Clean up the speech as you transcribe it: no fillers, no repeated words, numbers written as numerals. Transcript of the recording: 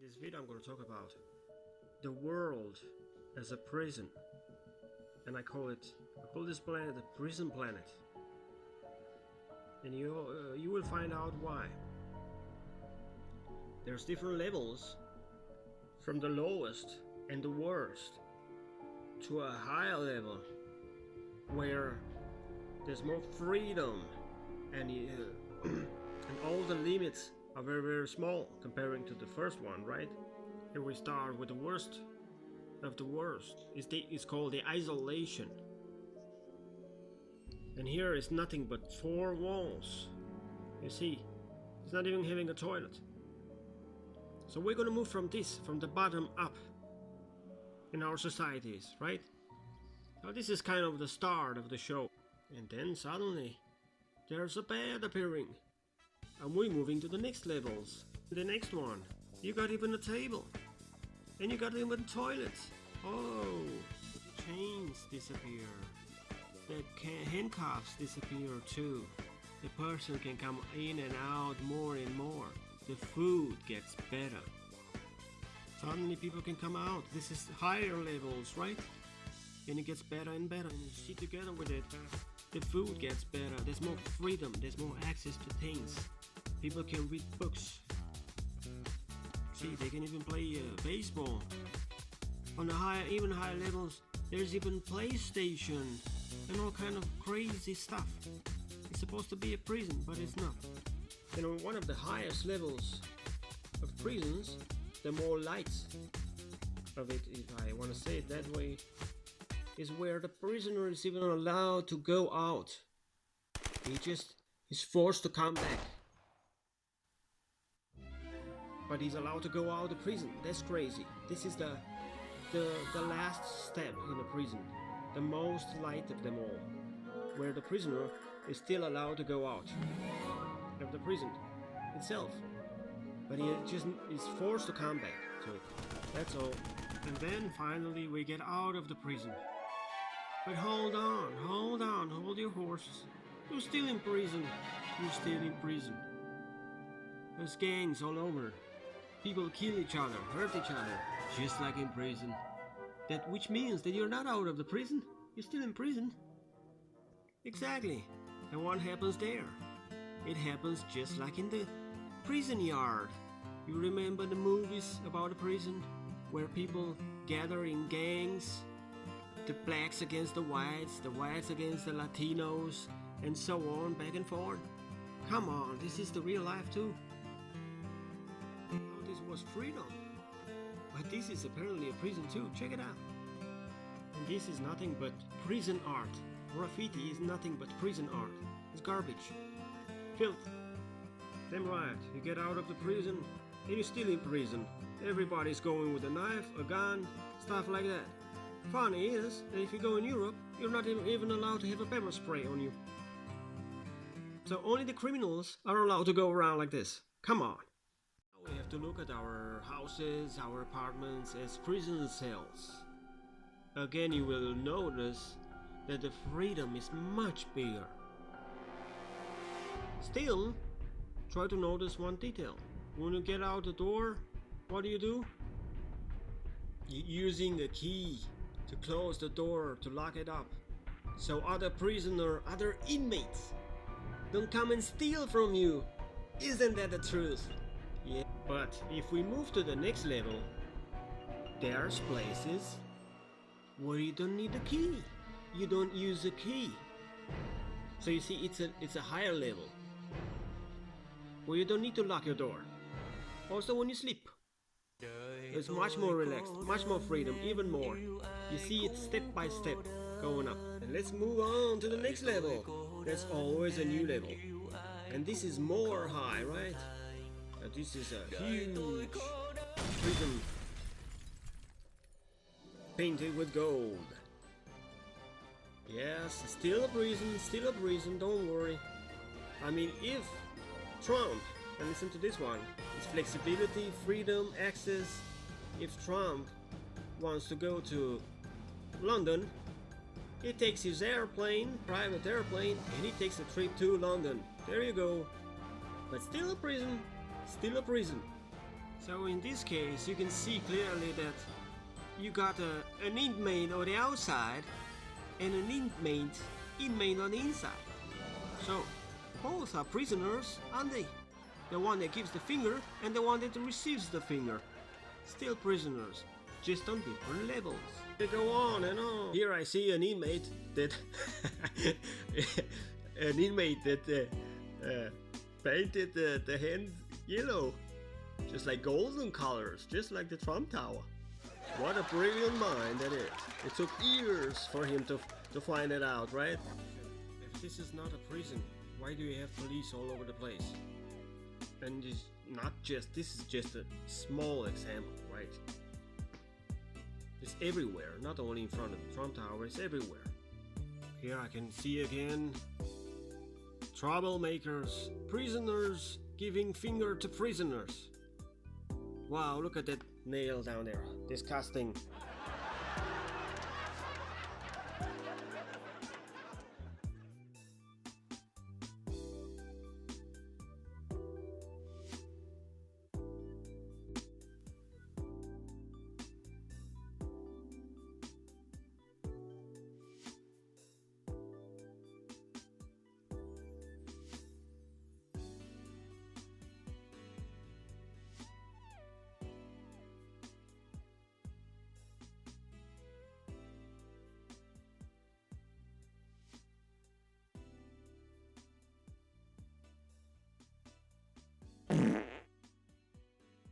this video I'm going to talk about the world as a prison, and I call this planet the prison planet, and you will find out why. There's different levels, from the lowest and the worst to a higher level where there's more freedom, and and all the limits are very, very small comparing to the first one, right? Here we start with the worst of the worst. It's called the isolation. And here is nothing but 4 walls. You see, it's not even having a toilet. So we're gonna move from the bottom up in our societies, right? Now this is kind of the start of the show. And then suddenly there's a bed appearing. And we're moving to the next levels. The next one, you got even a table. And you got even toilets. Oh, chains disappear. The handcuffs disappear too. The person can come in and out more and more. The food gets better. Suddenly people can come out. This is higher levels, right? And it gets better and better. And you see together with it, the food gets better. There's more freedom. There's more access to things. People can read books. See, they can even play baseball. On the even higher levels, there's even PlayStation and all kind of crazy stuff. It's supposed to be a prison, but it's not. You know, one of the highest levels of prisons, the more lights of it, if I want to say it that way, is where the prisoner is even allowed to go out. He just is forced to come back. But he's allowed to go out of prison. That's crazy. This is the last step in the prison, the most light of them all, where the prisoner is still allowed to go out of the prison itself, but he just is forced to come back to it. That's all. And then finally we get out of the prison. But hold on, hold your horses. You're still in prison. You're still in prison. There's gangs all over. People kill each other, hurt each other, just like in prison. Which means that you're not out of the prison. You're still in prison. Exactly. And what happens there? It happens just like in the prison yard. You remember the movies about the prison, where people gather in gangs, the blacks against the whites against the Latinos, and so on, back and forth? Come on, this is the real life too. Oh, this was freedom. But this is apparently a prison too. Check it out. And this is nothing but prison art. Graffiti is nothing but prison art. It's garbage. Filth. Damn right. You get out of the prison and you're still in prison. Everybody's going with a knife, a gun, stuff like that. Funny is that if you go in Europe, you're not even allowed to have a pepper spray on you. So only the criminals are allowed to go around like this. Come on. We have to look at our houses, our apartments as prison cells. Again, you will notice that the freedom is much bigger. Still, try to notice one detail. When you get out the door, what do? You're using a key to close the door, to lock it up, so other inmates don't come and steal from you. Isn't that the truth? Yeah. But if we move to the next level, there's places where you don't need a key. You don't use a key. So you see, it's a higher level where you don't need to lock your door. Also when you sleep, it's much more relaxed, much more freedom, even more. You see it step by step going up. And let's move on to the next level. There's always a new level. And this is more high, right? This is a huge prison painted with gold. Yes, still a prison, don't worry. I mean, if Trump, and listen to this one, it's flexibility, freedom, access. If Trump wants to go to London, he takes his airplane, private airplane, and he takes a trip to London. There you go. But still a prison. Still a prison. So in this case, you can see clearly that you got an inmate on the outside and an inmate on the inside. So both are prisoners, aren't they? The one that gives the finger and the one that receives the finger. Still prisoners, just on different levels. They go on and on. Here I see an inmate that painted the hand yellow, just like golden colors, just like the Trump Tower. What a brilliant mind that is. It took years for him to find it out, right? If this is not a prison, why do you have police all over the place? And this is just a small example, right? It's everywhere, not only in front of the Trump Tower, it's everywhere. Here I can see again troublemakers, prisoners giving finger to prisoners. Wow, look at that nail down there. Disgusting.